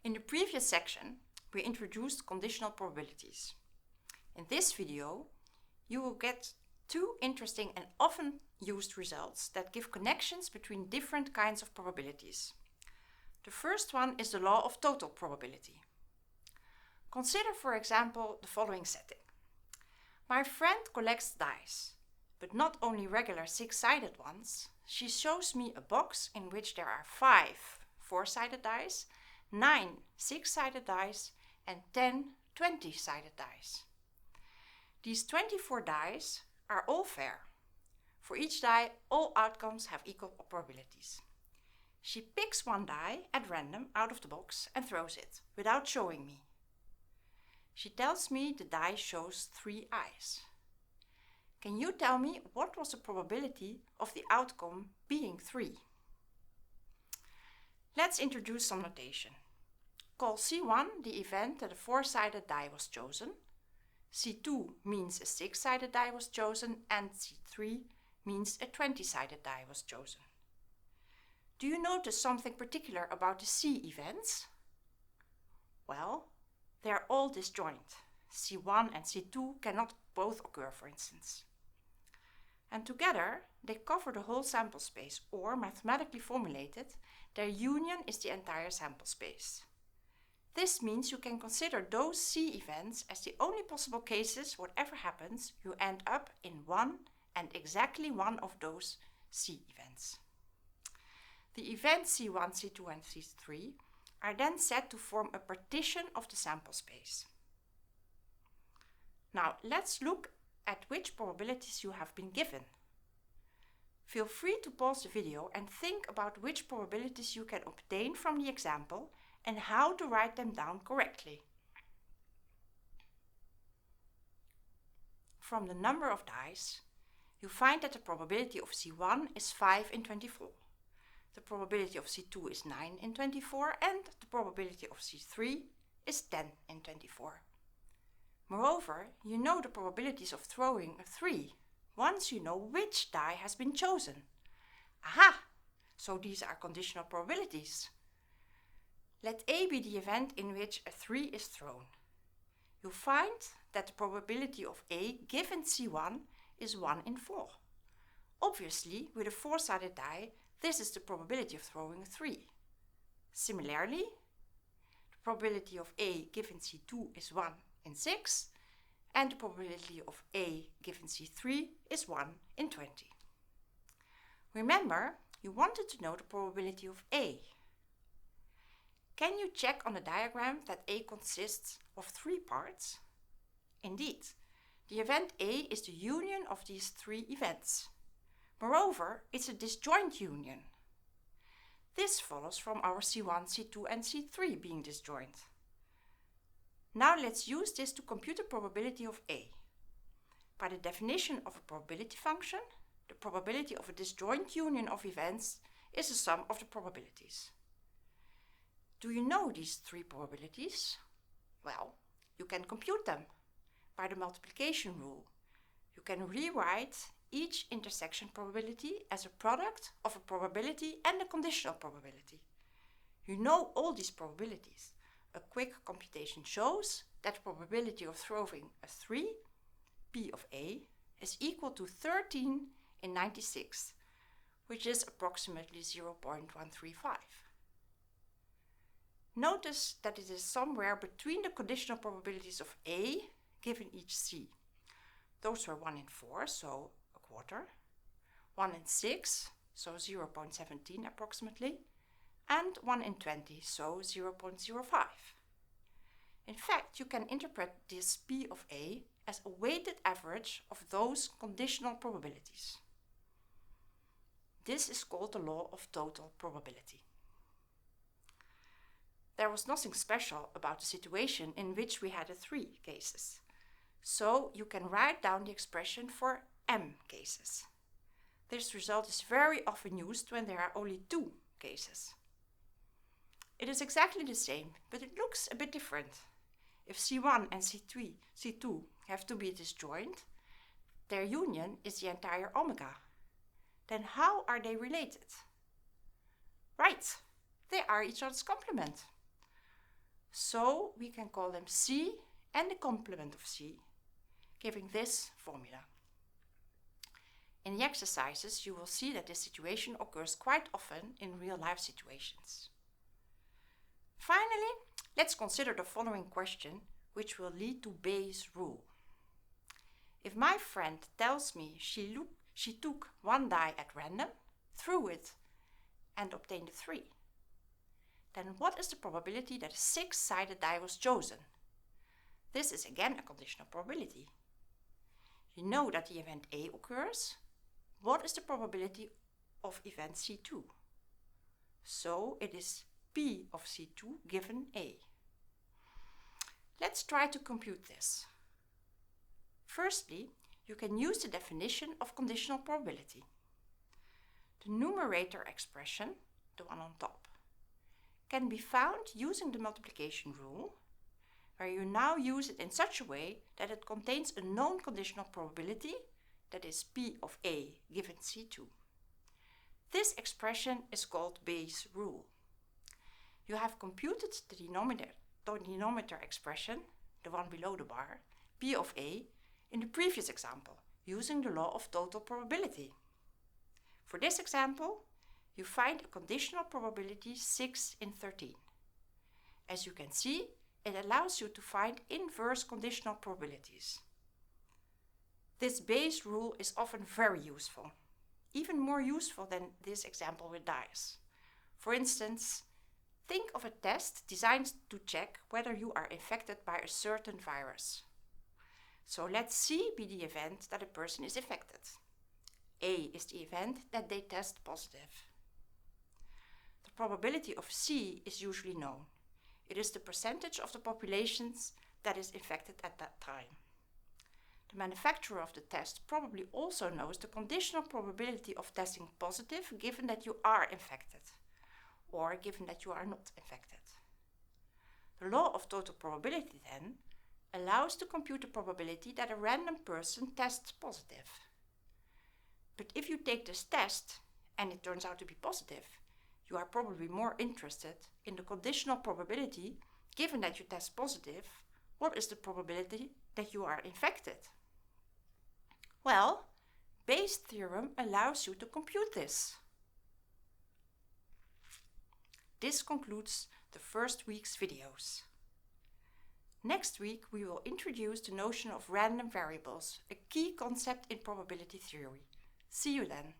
In the previous section, we introduced conditional probabilities. In this video, you will get two interesting and often used results that give connections between different kinds of probabilities. The first one is the law of total probability. Consider, for example, the following setting. My friend collects dice, but not only regular six-sided ones. She shows me a box in which there are 5 four-sided dice, 9 six-sided dice, and 10 20-sided dice. These 24 dice are all fair. For each die, all outcomes have equal probabilities. She picks one die at random out of the box and throws it, without showing me. She tells me the die shows 3 eyes. Can you tell me what was the probability of the outcome being 3? Let's introduce some notation. Call C1 the event that a 4-sided die was chosen. C2 means a 6-sided die was chosen, and C3 means a 20-sided die was chosen. Do you notice something particular about the C events? Well, they are all disjoint. C1 and C2 cannot both occur, for instance. And together, they cover the whole sample space, or mathematically formulated, their union is the entire sample space. This means you can consider those C events as the only possible cases. Whatever happens, you end up in one and exactly one of those C events. The events C1, C2 and C3 are then set to form a partition of the sample space. Now let's look at which probabilities you have been given. Feel free to pause the video and think about which probabilities you can obtain from the example and how to write them down correctly. From the number of dice, you find that the probability of C1 is 5 in 24. The probability of C2 is 9 in 24, and the probability of C3 is 10 in 24. Moreover, you know the probabilities of throwing a 3 once you know which die has been chosen. Aha! So these are conditional probabilities. Let A be the event in which a 3 is thrown. You find that the probability of A given C1 is 1 in 4. Obviously, with a 4-sided die, this is the probability of throwing a 3. Similarly, the probability of A given C2 is 1 in 6, and the probability of A given C3 is 1 in 20. Remember, you wanted to know the probability of A. Can you check on the diagram that A consists of 3 parts? Indeed, the event A is the union of these 3 events. Moreover, it's a disjoint union. This follows from our C1, C2 and C3 being disjoint. Now let's use this to compute the probability of A. By the definition of a probability function, the probability of a disjoint union of events is the sum of the probabilities. Do you know these 3 probabilities? Well, you can compute them by the multiplication rule. You can rewrite each intersection probability as a product of a probability and a conditional probability. You know all these probabilities. A quick computation shows that the probability of throwing a 3, P of A, is equal to 13 in 96, which is approximately 0.135. Notice that it is somewhere between the conditional probabilities of A given each C. Those were 1 in 4, so a quarter, 1 in 6, so 0.17 approximately, and 1 in 20, so 0.05. In fact, you can interpret this P of A as a weighted average of those conditional probabilities. This is called the law of total probability. There was nothing special about the situation in which we had 3 cases. So you can write down the expression for M cases. This result is very often used when there are only 2 cases. It is exactly the same, but it looks a bit different. If C1 and C2 have to be disjoint, their union is the entire omega. Then how are they related? Right, they are each other's complement. So we can call them C and the complement of C, giving this formula. In the exercises, you will see that this situation occurs quite often in real-life situations. Finally, let's consider the following question, which will lead to Bayes' rule. If my friend tells me she took one die at random, threw it, and obtained a 3, then what is the probability that a 6-sided die was chosen? This is again a conditional probability. You know that the event A occurs. What is the probability of event C2? So it is P of C2 given A. Let's try to compute this. Firstly, you can use the definition of conditional probability. The numerator expression, the one on top, can be found using the multiplication rule, where you now use it in such a way that it contains a known conditional probability, that is P of A given C2. This expression is called Bayes' rule. You have computed the denominator expression, the one below the bar, P of A, in the previous example, using the law of total probability. For this example, you find a conditional probability 6 in 13. As you can see, it allows you to find inverse conditional probabilities. This Bayes' rule is often very useful, even more useful than this example with dice. For instance, think of a test designed to check whether you are infected by a certain virus. So let C be the event that a person is infected. A is the event that they test positive. The probability of C is usually known. It is the percentage of the populations that is infected at that time. The manufacturer of the test probably also knows the conditional probability of testing positive given that you are infected, or given that you are not infected. The law of total probability then allows to compute the probability that a random person tests positive. But if you take this test and it turns out to be positive, you are probably more interested in the conditional probability, given that you test positive, what is the probability that you are infected? Well, Bayes' theorem allows you to compute this. This concludes the first week's videos. Next week we will introduce the notion of random variables, a key concept in probability theory. See you then.